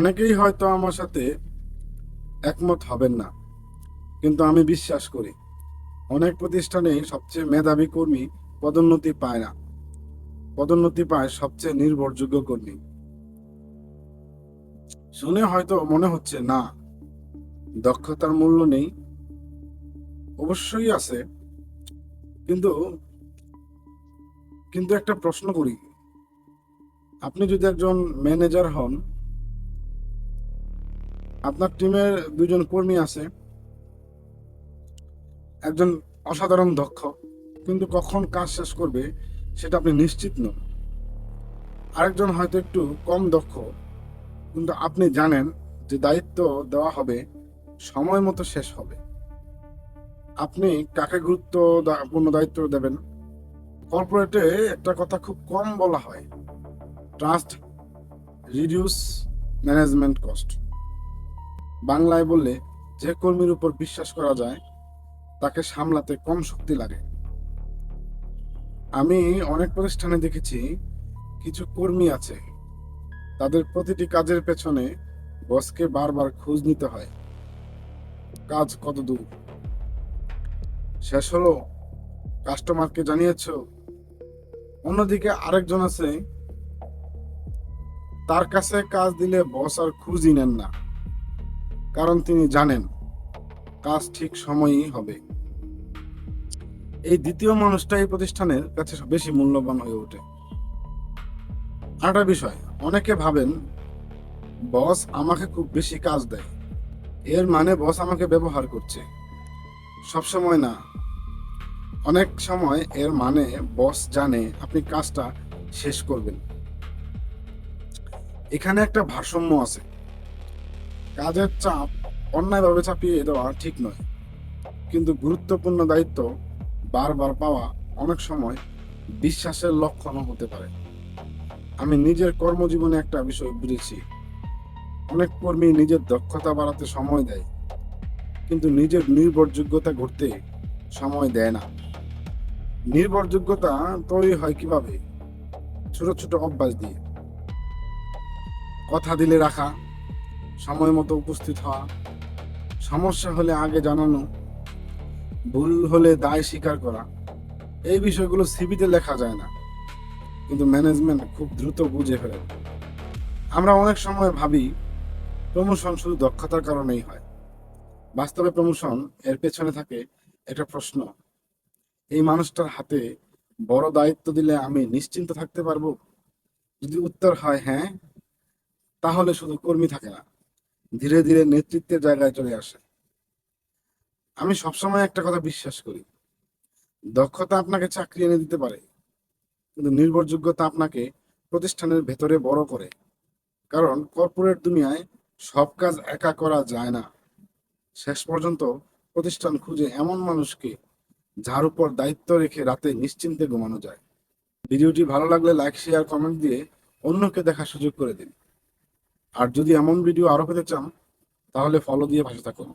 অনেকেই হয়তো আমার সাথে একমত হবেন না, কিন্তু আমি বিশ্বাস করি অনেক প্রতিষ্ঠানে সবচেয়ে মেধাবী কর্মী পদোন্নতি পায় না। পদোন্নতি পায় সবচেয়ে নির্ভরযোগ্য কর্মী। শুনে হয়তো মনে হচ্ছে না, দক্ষতার মূল্য নেই। অবশ্যই আছে, কিন্তু কিন্তু একটা প্রশ্ন করি, আপনি যদি একজন ম্যানেজার হন, আপনার টিমের দুজন কর্মী আছে, একজন অসাধারণ দক্ষ, কিন্তু কখন কাজ শেষ করবে সেটা আপনি নিশ্চিত নন। আরেকজন হয়তো একটু কম দক্ষ, কিন্তু আপনি জানেন যে দায়িত্ব দেওয়া হবে সময় মতো শেষ হবে। আপনি কাকে গুরুত্বপূর্ণ দায়িত্ব দেবেন? কর্পোরেটে একটা কথা খুব কম বলা হয়, ট্রাস্ট রিডিউস ম্যানেজমেন্ট কস্ট। বাংলায় বললে, যে কর্মীর উপর বিশ্বাস করা যায় তাকে সামলাতে কম শক্তি লাগে। আমি অনেক প্রতিষ্ঠানে দেখেছি, কিছু কর্মী আছে, তাদের প্রতিটি কাজের পেছনে বসকে বারবার খোঁজ নিতে হয়। কাজ কত দূর শেষ হলো, কাস্টমারকে জানিয়েছো? অন্যদিকে আরেকজন আছে, তার কাছে কাজ দিলে বস আর খুঁজই নেন না, কারণ তিনি জানেন কাজ ঠিক সময়ই হবে। এই দ্বিতীয় মানুষটা এই প্রতিষ্ঠানের কাছে বেশি মূল্যবান হয়ে ওঠে। আরেকটা বিষয়, অনেকে ভাবেন বস আমাকে খুব বেশি কাজ দেয়, এর মানে বস আমাকে ব্যবহার করছে। সবসময় না, অনেক সময় এর মানে বস জানে আপনি কাজটা শেষ করবেন। এখানে একটা ভারসাম্য আছে। কাজের চাপ অন্যায়ভাবে চাপিয়ে দেওয়া ঠিক নয়, কিন্তু গুরুত্বপূর্ণ দায়িত্ব বারবার পাওয়া অনেক সময় বিশ্বাসের লক্ষণও হতে পারে। আমি নিজের কর্মজীবনে একটা বিষয় বুঝেছি, অনেক কর্মী নিজের দক্ষতা বাড়াতে সময় দেয়, কিন্তু নিজের নির্ভরযোগ্যতা গড়তে সময় দেয় না। নির্ভরযোগ্যতা তৈরি হয় কিভাবে? ছোট ছোট অভ্যাস দিয়ে। কথা দিলে রাখা, সময় মতো উপস্থিত হওয়া, সমস্যা হলে আগে জানানো, ভুল হলে দায় স্বীকার করা। এই বিষয়গুলো সিভিতে লেখা যায় না, কিন্তু ম্যানেজমেন্ট খুব দ্রুত বুঝে ফেলে। আমরা অনেক সময় ভাবি প্রমোশন শুধু দক্ষতার কারণেই হয়। বাস্তবে প্রমোশন এর পেছনে থাকে একটা প্রশ্ন, এই মানুষটার হাতে বড় দায়িত্ব দিলে আমি নিশ্চিন্ত থাকতে পারবো? যদি উত্তর হয় হ্যাঁ, তাহলে শুধু কর্মী থাকে না, ধীরে ধীরে নেতৃত্বের জায়গায় চলে আসে। আমি সবসময় একটা কথা বিশ্বাস করি, দক্ষতা আপনাকে চাকরি এনে দিতে পারে, কিন্তু নির্ভরযোগ্যতা আপনাকে প্রতিষ্ঠানের ভেতরে বড় করে। কারণ কর্পোরেট দুনিয়ায় সব কাজ একা করা যায় না। শেষ পর্যন্ত প্রতিষ্ঠান খুঁজে এমন মানুষকে যার উপর দায়িত্ব রেখে রাতে নিশ্চিন্তে ঘুমানো যায়। ভিডিওটি ভালো লাগলে লাইক শেয়ার কমেন্ট দিয়ে অন্যকে দেখার সুযোগ করে দিন। আর যদি এমন ভিডিও আরো পেতে চান, তাহলে ফলো দিয়ে পাশে থাকুন।